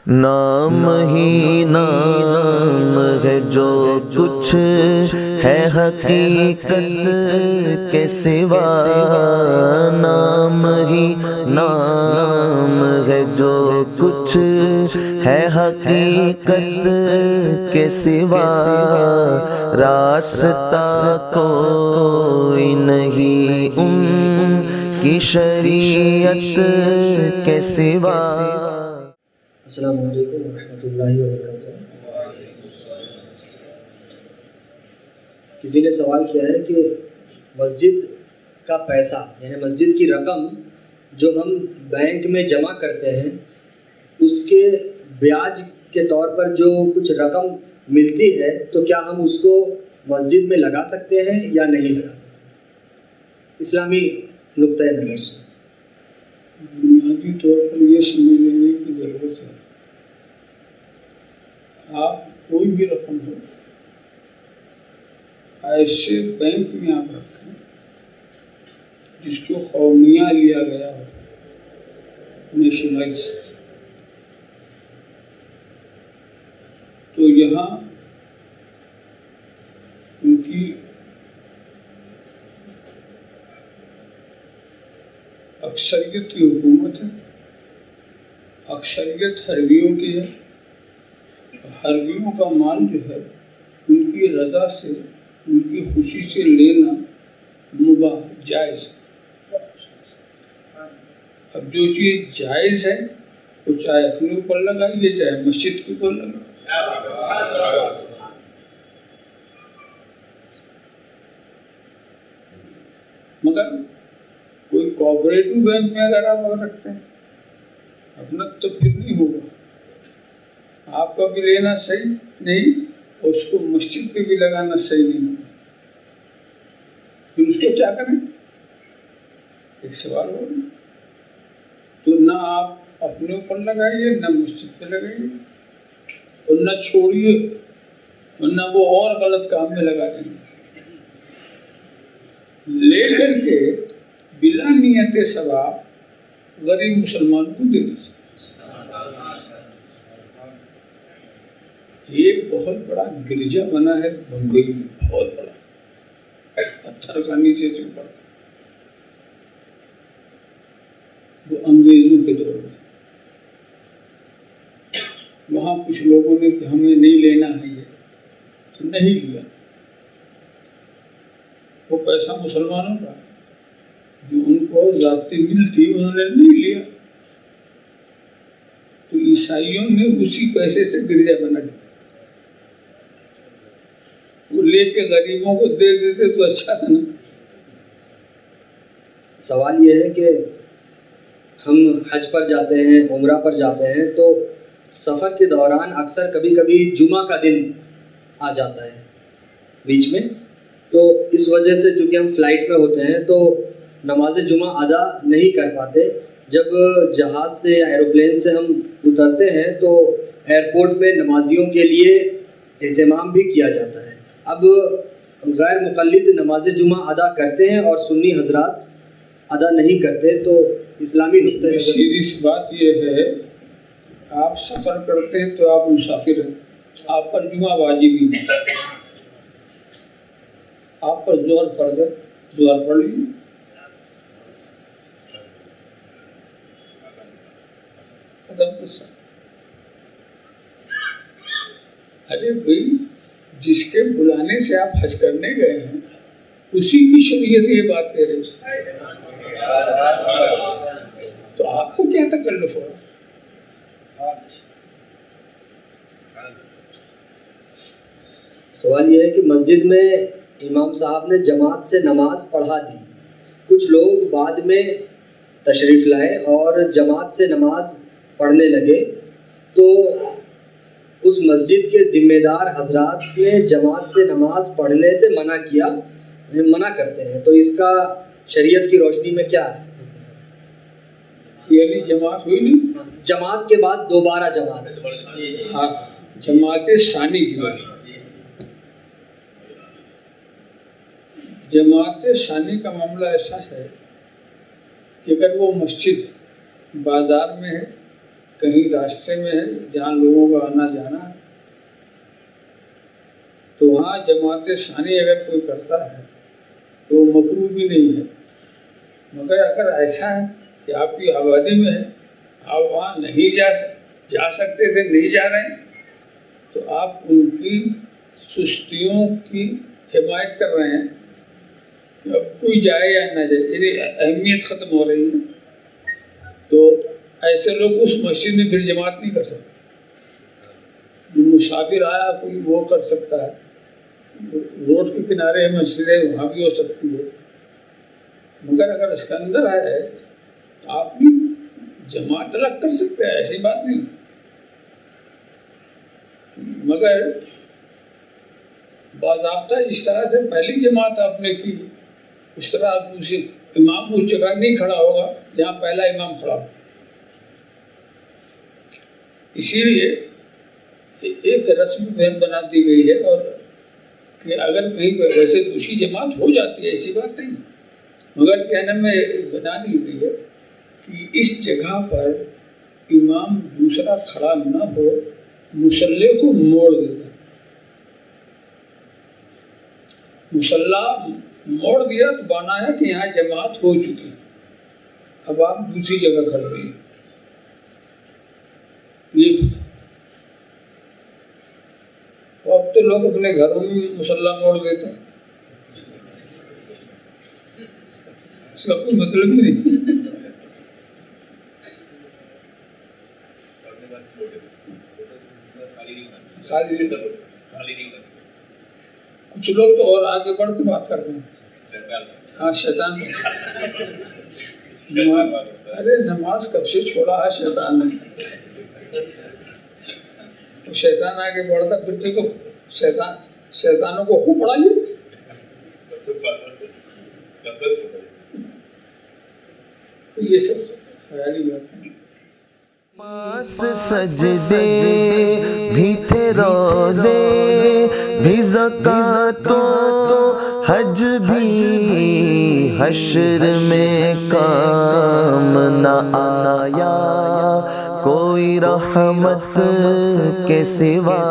نام ہی نام ہے جو کچھ ہے حقیقت کے سوا، نام ہی نام ہے جو کچھ ہے حقیقت کے سوا، راستہ کوئی نہیں ان کی شریعت کے سوا۔ السلام علیکم ورحمۃ اللہ وبرکاتہ۔ کسی نے سوال کیا ہے کہ مسجد کا پیسہ یعنی مسجد کی رقم جو ہم بینک میں جمع کرتے ہیں، اس کے بیاج کے طور پر جو کچھ رقم ملتی ہے، تو کیا ہم اس کو مسجد میں لگا سکتے ہیں یا نہیں لگا سکتے اسلامی نقطۂ نظر سے؟ بنیادی طور پر یہ سمجھ لینے کی ضرورت ہے، آپ کوئی بھی رقم ہو ایسے بینک میں آپ رکھیں جس کو قومیہ لیا گیا ہو، نیشنلائز، تو یہاں کیونکہ اکثریت کی حکومت ہے، اکثریت حربیوں کی ہے، حربیوں کا مال جو ہے ان کی رضا سے، ان کی خوشی سے لینا مباح، جائز ہے۔ اب جو چیز جائز ہے وہ چاہے اپنے اوپر لگائیے چاہے مسجد کے اوپر لگائیے۔ مگر کوئی کوآپریٹو بینک میں اگر آپ رکھتے ہیں اپنا تو پھر نہیں ہوگا، آپ کا بھی لینا صحیح نہیں اور اس کو مسجد پہ بھی لگانا صحیح نہیں، پھر اس کو کیا کریں؟ ایک سوال ہوگا۔ تو نہ آپ اپنے اوپر لگائیے نہ مسجد پہ لگائیے، اور نہ چھوڑیے ورنہ وہ اور غلط کام میں لگا دیں گے۔ لے کر کے بلا نیت ثواب غریب مسلمان کو دے دیجیے۔ ایک بہت بڑا گرجا بنا ہے بمبئی میں، بہت بڑا، پتھر کا نیچے سے پڑتا، وہ انگریزوں کے دور میں۔ وہاں کچھ لوگوں نے کہ ہمیں نہیں لینا ہے یہ، تو نہیں لیا۔ وہ پیسہ مسلمانوں کا جو ان کو ذاتی ملتی انہوں نے نہیں لیا، تو عیسائیوں نے اسی پیسے سے گرجا بنا دیا، وہ لے کے غریبوں کو دے دیتے تو اچھا تھا نا۔ سوال یہ ہے کہ ہم حج پر جاتے ہیں، عمرہ پر جاتے ہیں، تو سفر کے دوران اکثر کبھی کبھی جمعہ کا دن آ جاتا ہے بیچ میں، تو اس وجہ سے چونکہ ہم فلائٹ میں ہوتے ہیں تو نماز جمعہ ادا نہیں کر پاتے۔ جب جہاز سے یا ایروپلین سے ہم اترتے ہیں تو ایئرپورٹ میں نمازیوں کے لیے اہتمام بھی کیا جاتا ہے۔ اب غیر مقلد نماز جمعہ ادا کرتے ہیں اور سنی حضرات ادا نہیں کرتے، تو اسلامی نقطۂ نظر سیدھی سی بات یہ ہے، آپ سفر کرتے ہیں تو آپ مسافر ہیں، آپ پر جمعہ واجب ہی نہیں، آپ پر ظہر فرض ہے، ظہر پڑھ لیجیے۔ ارے بھائی، جس کے بلانے سے آپ حج کرنے گئے ہیں اسی کی شریعت یہ بات کہہ رہی ہے، تو آپ کو کیا تکلف ہو؟ سوال یہ ہے کہ مسجد میں امام صاحب نے جماعت سے نماز پڑھا دی، کچھ لوگ بعد میں تشریف لائے اور جماعت سے نماز پڑھنے لگے، تو اس مسجد کے ذمہ دار حضرات نے جماعت سے نماز پڑھنے سے منع کرتے ہیں، تو اس کا شریعت کی روشنی میں کیا ہے؟ یعنی جماعت ہوئی نہیں، جماعت کے بعد دوبارہ جماعت، ہاں، جماعت ثانی کی بات۔ جماعت ثانی کا معاملہ ایسا ہے کہ اگر وہ مسجد بازار میں ہے کہیں راستے میں ہے جہاں لوگوں کا آنا جانا ہے تو وہاں جماعت ثانی اگر کوئی کرتا ہے تو وہ مکروہ بھی نہیں ہے، مگر اگر ایسا ہے کہ آپ کی آبادی میں ہے، آپ وہاں نہیں جا سکتے تھے، نہیں جا رہے ہیں، تو آپ ان کی سستیوں کی حمایت کر رہے ہیں کہ اب کوئی جائے یا نہ جائے، یعنی اہمیت ختم ہو رہی ہے، تو ایسے لوگ اس مسجد میں پھر جماعت نہیں کر سکتے۔ جو مسافر آیا کوئی وہ کر سکتا ہے، روڈ کے کنارے مسجد ہے وہاں بھی ہو سکتی ہے، مگر اگر اس کے اندر ہے تو آپ بھی جماعت الگ کر سکتے ہیں، ایسی بات نہیں۔ مگر باضابطہ جس طرح سے پہلی جماعت آپ نے کی اس طرح دوسری امام اس جگہ نہیں کھڑا ہوگا جہاں پہلا امام کھڑا ہو۔ اسی لیے ایک رسم بنا دی گئی ہے، اور کہ اگر کہیں پر ویسے دوسری جماعت ہو جاتی ہے ایسی بات نہیں، مگر کہنے میں بنا دی گئی ہے کہ اس جگہ پر امام دوسرا کھڑا نہ ہو، مصلی کو موڑ دیتا، مصلی موڑ دیا تو بانا ہے کہ یہاں جماعت ہو چکی، اب آپ دوسری جگہ کھڑے ہوئے۔ اب تو لوگ اپنے گھروں میں مصلی موڑ دیتے ہیں، اس کا کوئی مطلب ہی نہیں۔ کچھ لوگ تو اور آگے بڑھ کے بات کرتے ہیں، ہاں شیطان، ارے نماز کب سے چھوڑا ہے شیطان نے؟ تو شیطان آگے بڑھتا پھرتے تو شیطانوں کو خوب پڑھائیے۔ تو یہ سب خیالی بات ہے۔ پاس سجدے بھی تھے، روزے بھی، زکات و حج بھی، حشر میں کام نہ آیا کوئی رحمت کے سوا۔